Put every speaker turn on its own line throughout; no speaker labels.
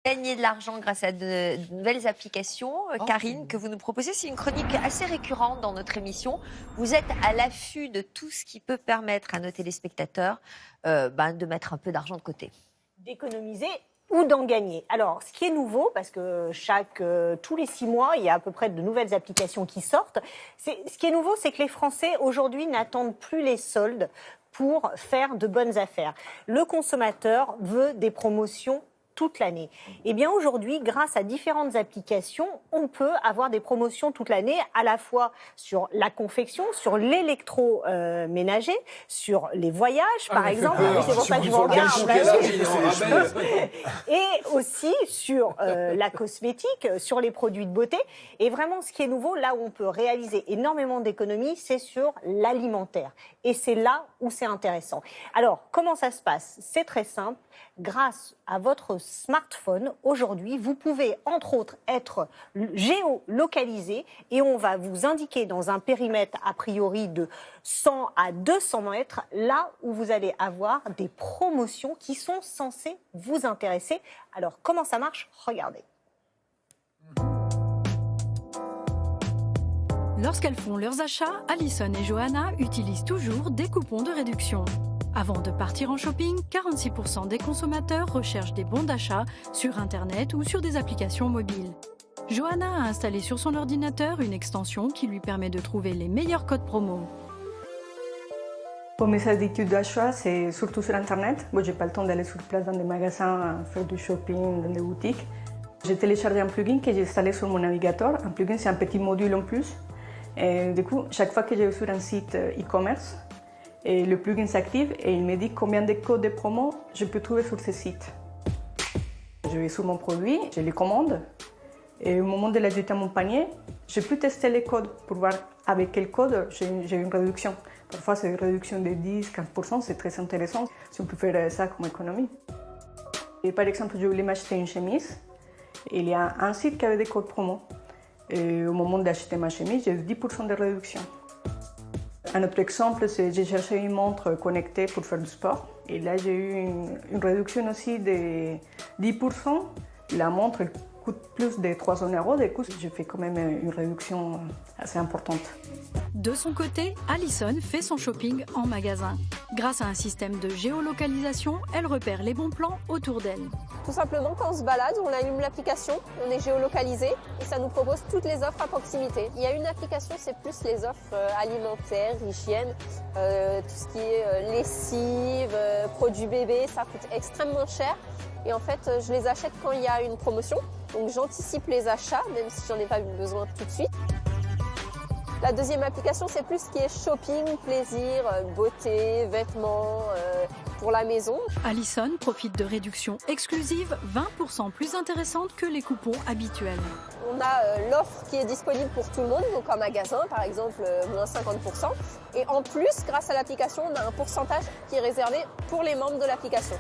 Gagner de l'argent grâce à de nouvelles applications. Karine, que vous nous proposez, c'est une chronique assez récurrente dans notre émission. Vous êtes à l'affût de tout ce qui peut permettre à nos téléspectateurs de mettre un peu d'argent de côté.
D'économiser ou d'en gagner. Alors, ce qui est nouveau, parce que tous les 6 mois, il y a à peu près de nouvelles applications qui sortent. Ce qui est nouveau, c'est que les Français, aujourd'hui, n'attendent plus les soldes pour faire de bonnes affaires. Le consommateur veut des promotions toute l'année. Eh bien aujourd'hui, grâce à différentes applications, on peut avoir des promotions toute l'année, à la fois sur la confection, sur l'électroménager, sur les voyages, par exemple. C'est pour ça que je vous regarde. Et aussi sur la cosmétique, sur les produits de beauté. Et vraiment, ce qui est nouveau, là où on peut réaliser énormément d'économies, c'est sur l'alimentaire. Et c'est là où c'est intéressant. Alors, comment ça se passe? C'est très simple. Grâce à votre smartphone, aujourd'hui, vous pouvez, entre autres, être géolocalisé et on va vous indiquer dans un périmètre, a priori, de 100 à 200 mètres, là où vous allez avoir des promotions qui sont censées vous intéresser. Alors, comment ça marche? Regardez.
Lorsqu'elles font leurs achats, Alison et Johanna utilisent toujours des coupons de réduction. Avant de partir en shopping, 46% des consommateurs recherchent des bons d'achat sur Internet ou sur des applications mobiles. Johanna a installé sur son ordinateur une extension qui lui permet de trouver les meilleurs codes promo.
Pour mes habitudes d'achat, c'est surtout sur Internet. Moi, je n'ai pas le temps d'aller sur place dans des magasins, faire du shopping, dans des boutiques. J'ai téléchargé un plugin que j'ai installé sur mon navigateur. Un plugin, c'est un petit module en plus. Et du coup, chaque fois que je vais sur un site e-commerce, et le plugin s'active et il me dit combien de codes de promo je peux trouver sur ce site. Je vais sur mon produit, je les commande et au moment de l'ajouter à mon panier, je peux tester les codes pour voir avec quel code j'ai une réduction. Parfois, c'est une réduction de 10-15%, c'est très intéressant si on peut faire ça comme économie. Et par exemple, je voulais m'acheter une chemise et il y a un site qui avait des codes promo. Et au moment d'acheter ma chemise, j'ai eu 10% de réduction. Un autre exemple, c'est que j'ai cherché une montre connectée pour faire du sport. Et là, j'ai eu une réduction aussi de 10%. La montre coûte plus de 300 €. Du coup, j'ai fait quand même une réduction assez importante.
De son côté, Alison fait son shopping en magasin. Grâce à un système de géolocalisation, elle repère les bons plans autour d'elle.
Tout simplement, quand on se balade, on allume l'application, on est géolocalisé et ça nous propose toutes les offres à proximité. Il y a une application, c'est plus les offres alimentaires, hygiène, tout ce qui est lessive, produits bébés, ça coûte extrêmement cher. Et en fait, je les achète quand il y a une promotion. Donc j'anticipe les achats, même si j'en ai pas besoin tout de suite. La deuxième application, c'est plus ce qui est shopping, plaisir, beauté, vêtements, pour la maison.
Alison profite de réductions exclusives 20% plus intéressantes que les coupons habituels.
On a l'offre qui est disponible pour tout le monde, donc en magasin par exemple, moins 50%. Et en plus, grâce à l'application, on a un pourcentage qui est réservé pour les membres de l'application.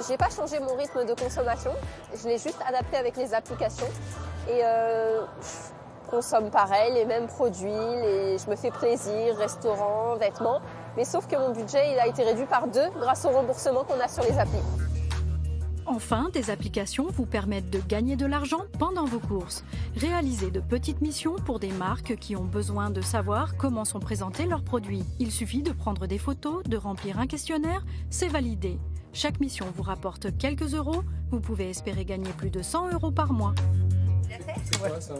Je n'ai pas changé mon rythme de consommation, je l'ai juste adapté avec les applications. Et je consomme pareil, les mêmes produits, je me fais plaisir, restaurant, vêtements. Mais sauf que mon budget il a été réduit par 2 grâce au remboursement qu'on a sur les applis.
Enfin, des applications vous permettent de gagner de l'argent pendant vos courses. Réalisez de petites missions pour des marques qui ont besoin de savoir comment sont présentés leurs produits. Il suffit de prendre des photos, de remplir un questionnaire, c'est validé. Chaque mission vous rapporte quelques euros. Vous pouvez espérer gagner plus de 100 € par mois.
C'est quoi ça?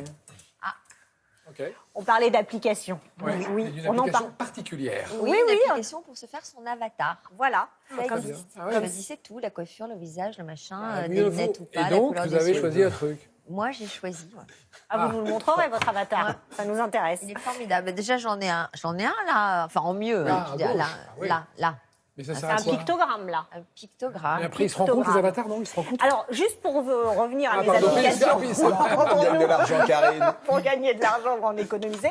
Okay.
On parlait d'application.
Ouais,
oui,
une
on en
application
parle.
particulière.
Oui, une application pour se faire son avatar.
Voilà.
Ça
très
existe.
bien. Ah ouais.
Choisissez tout, la coiffure, le visage, le machin, des
mieux
lunettes
vaut.
ou pas,
Et donc,
la couleur
vous
des
avez
yeux.
choisi un truc.
Moi, j'ai choisi. Ouais.
Ah, vous nous le montrerez, votre avatar. Ça nous intéresse.
Il est formidable. Déjà, j'en ai un là, enfin en mieux.
Là,
je
à
veux dire,
gauche.
là,
Ah oui.
là.
Mais ça
C'est
sert à
un
quoi?
pictogramme, là.
Un pictogramme.
Et après, ils se rendent compte, les avatars, non? Ils se rendent compte?
Alors, juste pour revenir à mes
pardon,
applications,
oui, c'est vrai.
pour
Gagne de l'argent, Karine.
pour gagner de l'argent, en économiser,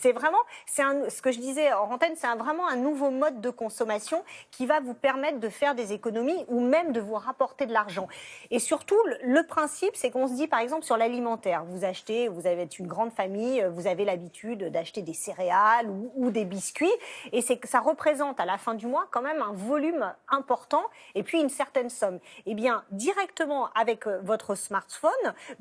c'est vraiment, ce que je disais en antenne, c'est vraiment un nouveau mode de consommation qui va vous permettre de faire des économies ou même de vous rapporter de l'argent. Et surtout, le principe, c'est qu'on se dit, par exemple, sur l'alimentaire, vous avez une grande famille, vous avez l'habitude d'acheter des céréales ou des biscuits, et c'est que ça représente à la fin du mois quand même un volume important et puis une certaine somme. Eh bien, directement avec votre smartphone,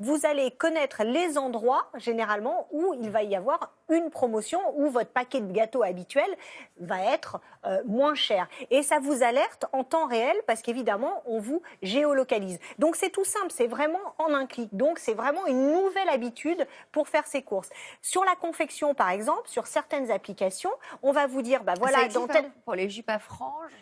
vous allez connaître les endroits, généralement, où il va y avoir une promotion, où votre paquet de gâteaux habituel va être moins cher. Et ça vous alerte en temps réel parce qu'évidemment, on vous géolocalise. Donc, c'est tout simple, c'est vraiment en un clic. Donc, c'est vraiment une nouvelle habitude pour faire ses courses. Sur la confection, par exemple, sur certaines applications, on va vous dire, bah voilà,
pour les jupes à franges.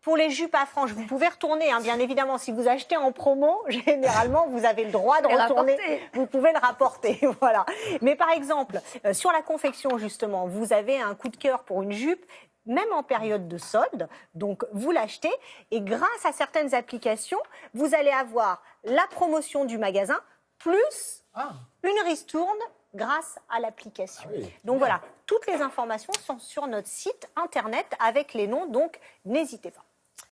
Pour les jupes à franges, vous pouvez retourner, hein, bien évidemment. Si vous achetez en promo, généralement, vous avez le droit de retourner. Vous pouvez le rapporter, voilà. Mais par exemple, sur la confection, justement, vous avez un coup de cœur pour une jupe, même en période de solde. Donc, vous l'achetez et grâce à certaines applications, vous allez avoir la promotion du magasin plus une ristourne grâce à l'application.
Ah oui.
Donc voilà, toutes les informations sont sur notre site internet avec les noms, donc n'hésitez pas.